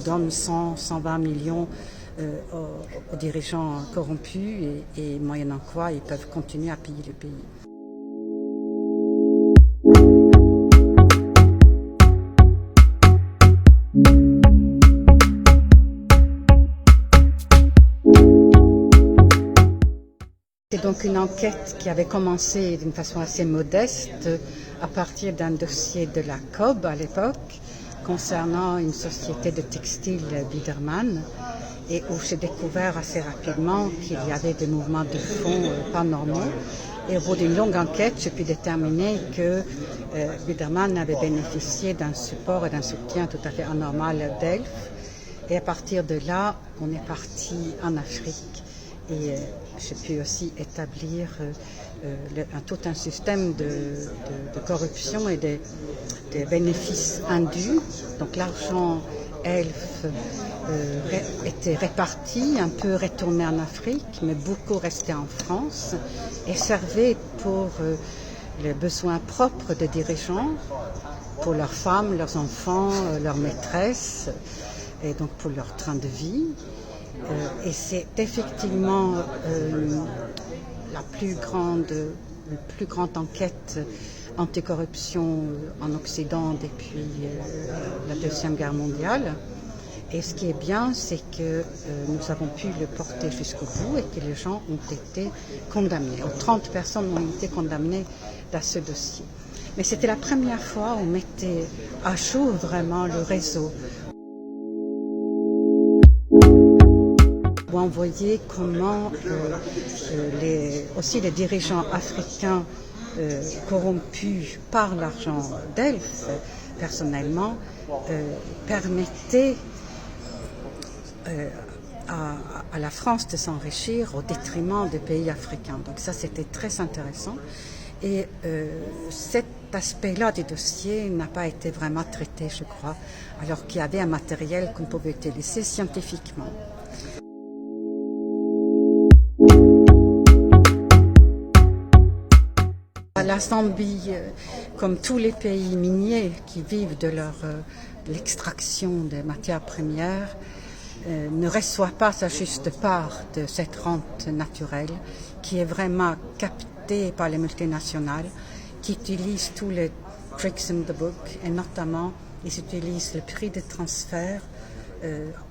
donnent 100-120 millions aux dirigeants corrompus et moyennant quoi ils peuvent continuer à piller le pays. C'est donc une enquête qui avait commencé d'une façon assez modeste à partir d'un dossier de la COB à l'époque concernant une société de textile Biedermann et où j'ai découvert assez rapidement qu'il y avait des mouvements de fonds pas normaux. Et au bout d'une longue enquête, j'ai pu déterminer que Biedermann avait bénéficié d'un support et d'un soutien tout à fait anormal d'Elf. Et à partir de là, on est parti en Afrique. Et j'ai pu aussi établir tout un système de corruption et des bénéfices indus. Donc l'argent Elf était réparti, un peu retourné en Afrique, mais beaucoup restait en France et servait pour les besoins propres des dirigeants, pour leurs femmes, leurs enfants, leurs maîtresses, et donc pour leur train de vie. Et c'est effectivement la plus grande enquête anticorruption en Occident depuis la Deuxième Guerre mondiale. Et ce qui est bien, c'est que nous avons pu le porter jusqu'au bout et que les gens ont été condamnés. 30 personnes ont été condamnées dans ce dossier. Mais c'était la première fois où on mettait à jour vraiment le réseau. Où on voyait comment aussi les dirigeants africains corrompus par l'argent d'Elf, personnellement, permettaient à la France de s'enrichir au détriment des pays africains. Donc ça, c'était très intéressant. Et cet aspect-là du dossier n'a pas été vraiment traité, je crois, alors qu'il y avait un matériel qu'on pouvait utiliser scientifiquement. La Zambie, comme tous les pays miniers qui vivent de l'extraction des matières premières, ne reçoit pas sa juste part de cette rente naturelle qui est vraiment captée par les multinationales qui utilisent tous les tricks in the book et notamment ils utilisent le prix de transfert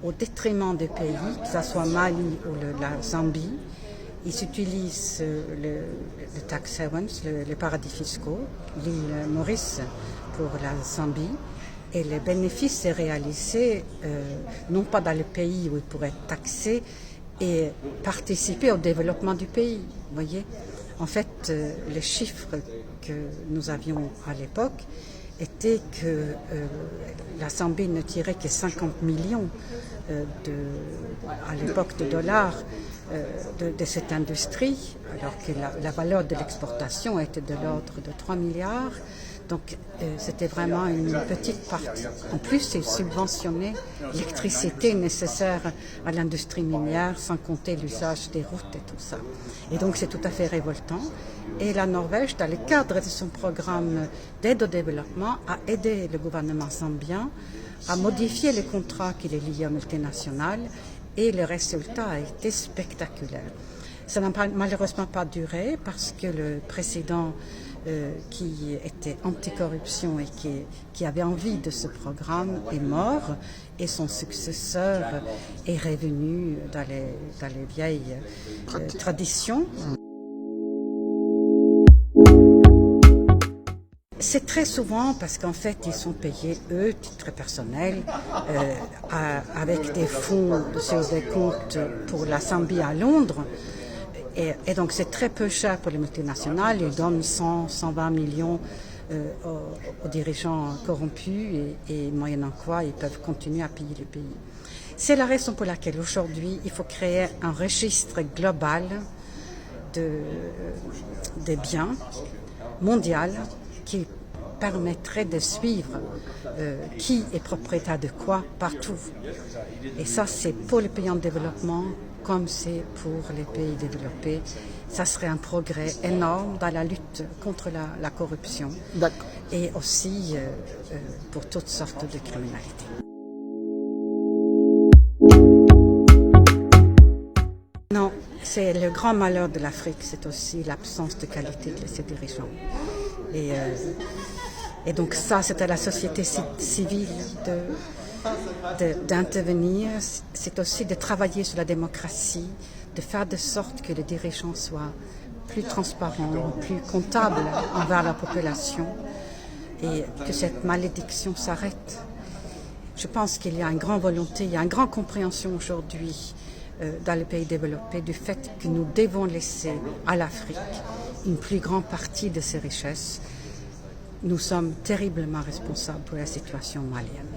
au détriment des pays, que ce soit Mali ou la Zambie. Ils utilisent le tax havens, les paradis fiscaux, l'île Maurice pour la Zambie. Et le bénéfice est réalisé non pas dans le pays où ils pourraient être taxés et participer au développement du pays. Vous voyez, en fait, les chiffres que nous avions à l'époque étaient que la Zambie ne tirait que 50 millions à l'époque de dollars de cette industrie, alors que la valeur de l'exportation était de l'ordre de 3 milliards. Donc c'était vraiment une petite partie. En plus, ils subventionnaient l'électricité nécessaire à l'industrie minière, sans compter l'usage des routes et tout ça. Et donc c'est tout à fait révoltant. Et la Norvège, dans le cadre de son programme d'aide au développement, a aidé le gouvernement zambien à modifier les contrats qui les liaient aux multinationales et le résultat a été spectaculaire. Ça n'a malheureusement pas duré parce que le président qui était anticorruption et qui avait envie de ce programme est mort et son successeur est revenu dans les vieilles traditions. C'est très souvent parce qu'en fait, ils sont payés, eux, titre personnel, avec des fonds sur des comptes pour la Zambie à Londres. Et donc, c'est très peu cher pour les multinationales. Ils donnent 100-120 millions aux dirigeants corrompus et moyennant quoi, ils peuvent continuer à piller le pays. C'est la raison pour laquelle aujourd'hui, il faut créer un registre global des biens mondial qui permettrait de suivre qui est propriétaire de quoi partout. Et ça, c'est pour les pays en développement comme c'est pour les pays développés. Ça serait un progrès énorme dans la lutte contre la corruption et aussi pour toutes sortes de criminalité. c'est le grand malheur de l'Afrique, c'est aussi l'absence de qualité de ses dirigeants. Et donc ça, c'est à la société civile d'intervenir. C'est aussi de travailler sur la démocratie, de faire de sorte que les dirigeants soient plus transparents, plus comptables envers la population et que cette malédiction s'arrête. Je pense qu'il y a une grande volonté, il y a une grande compréhension aujourd'hui dans les pays développés du fait que nous devons laisser à l'Afrique une plus grande partie de ses richesses. Nous sommes terriblement responsables pour la situation malienne.